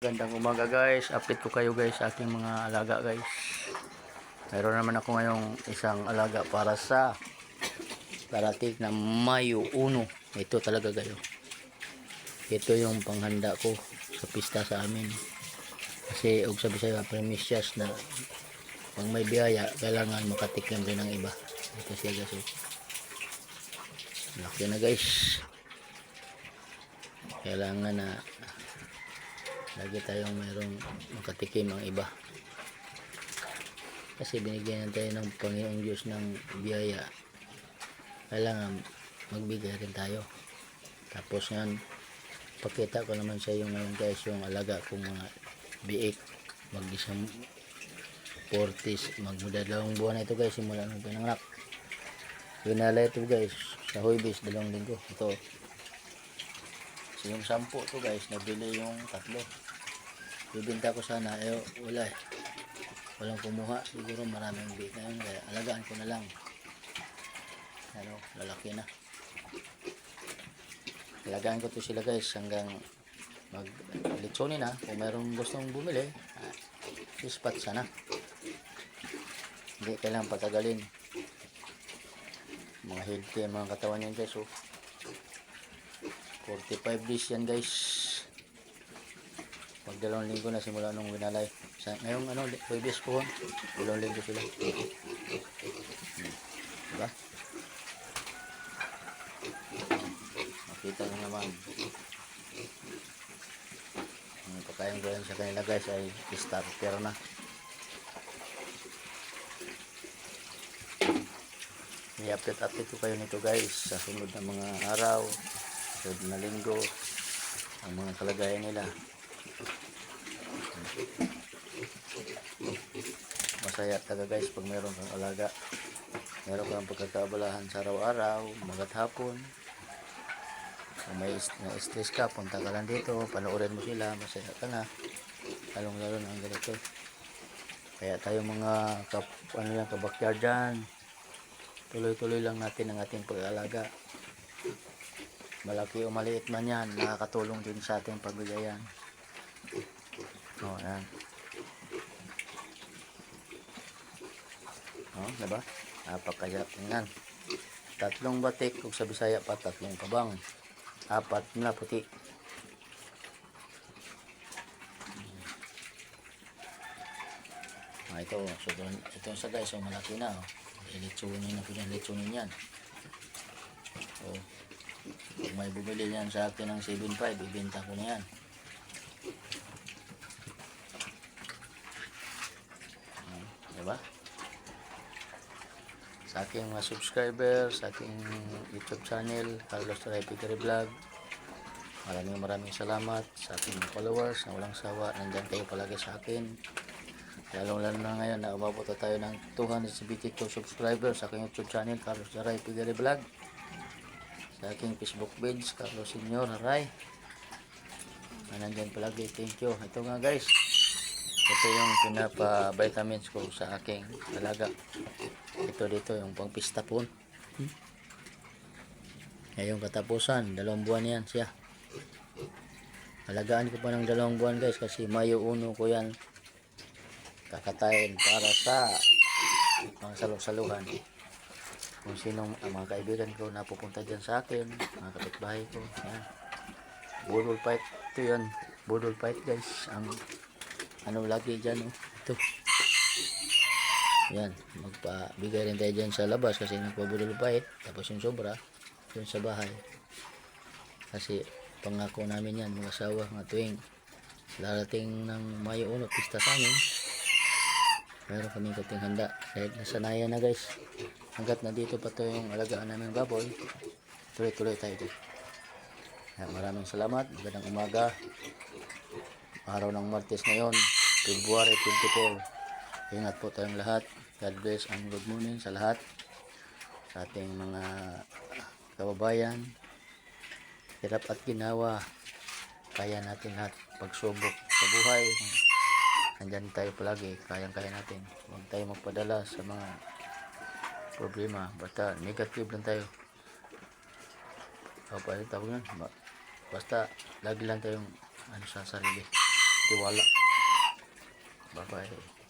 Gandang umaga guys, update ko kayo guys sa aking mga alaga guys. Mayroon naman ako ngayong isang alaga para sa darating na Mayo 1. Ito talaga kayo. Ito yung panghanda ko sa pista sa amin. Kasi og sabi sa'yo, premisyas na pag may biyaya, kailangan makatikim rin ng iba. Ito siya guys. Laki na guys. Kailangan na lagi tayong mayroong makatikim ang iba. Kasi binigyan tayo ng Panginoong Diyos ng biyaya. Kailangan magbigay rin tayo. Tapos yan, pakita ko naman sa iyo ngayon guys yung alaga kong mga biik. Mag-isang 40s, magdadalawang buwan na ito guys simula nung pinanganak. Pinala ito guys sa Huwebes, 2 linggo. Ito. So yung 10 to guys, nabili yung 3. Bibenta ko sana, wala eh. Walang kumuha, siguro maraming biik na yun, kaya alagaan ko na lang. Ano, lalaki na. Alagaan ko to sila guys hanggang mag-litsonin na. Kung mayroong gustong bumili, ispat sana. Hindi kailangan patagalin. Mga healthy ang mga katawan yan guys. 45 days yan guys. Mag 2 linggo na simula nung winalay. Ngayong Huwebes po, 2 linggo sila. Diba? Makita nyo naman. Ang pagkain ko yan sa kanila guys ay starter na. I-update ko kayo nito guys sa sunod na mga araw, sunod na linggo, ang mga kalagayan nila. Masaya talaga guys pag meron kang alaga, meron kang pagkakaabalahan sa araw-araw, magat hapon. Kung may na-stress ka, punta ka lang dito, panoorin mo sila, masaya ka na, lalong lalo na ang ganito. Kaya tayo mga kabakyard dyan, tuloy-tuloy lang natin ang ating pag-aalaga. Malaki o maliit man yan, nakakatulong din sa ating pagbigayan. Yan. Diba? Napakayap tingnan. 3 batik, kung sa Bisaya pa 3 kabang. 4 na puti. Ito, so ito sa guys, malaki na. Ilitsunin na po yan, litsunin yan. Kung may bumili yan sa akin ng 7.5, ibenta ko na yan. Diba? Sa aking mga subscriber, sa aking YouTube channel, Carlos Ray Pigary Vlog, maraming salamat. Sa aking followers na walang sawa, nandyan kayo palagi sa akin. Lalo na ngayon na umabot na tayo ng 272 subscribers sa aking YouTube channel, Carlos Ray Pigary Vlog. Sa aking Facebook page, Carlos Senior Ray, nandyan palagi. Thank you. Ito nga guys, ito yung pinapa-vitamins ko sa aking alaga. Ito dito yung pang pista po. Ngayong katapusan, 2 buwan yan siya. Alagaan ko pa ng 2 buwan guys kasi Mayo 1 ko yan kakatayin para sa mga salok-saluhan. Kung sinong mga kaibigan ko na pupunta dyan sa akin, mga kapitbahay ko, yan. Budol fight ito yan. Budol fight guys. Ang lagi dyan ito. Yan, magpabigay rin tayo dyan sa labas kasi nagpabudol fight. Tapos yung sobra yun sa bahay. Kasi pangako namin yan mga asawa nga tuwing darating ng Mayo 1 pista sa amin, meron kaming kating handa. Kahit nasanayan na guys, hanggat na dito pa to yung alagaan namin baboy, tuloy-tuloy tayo dito. Maraming salamat. Magandang umaga. Araw ng Martes ngayon, February 24. Ingat po tayong lahat. God bless and good morning sa lahat. Sa ating mga kababayan, hirap at ginawa, kaya natin lahat. Pagsubok sa buhay, nandyan tayo palagi. Kayang-kaya natin. Huwag tayo magpadala sa mga problema. Basta negative lang tayo. Basta lagi lang tayong sa sarili. Tiwala. Bye-bye.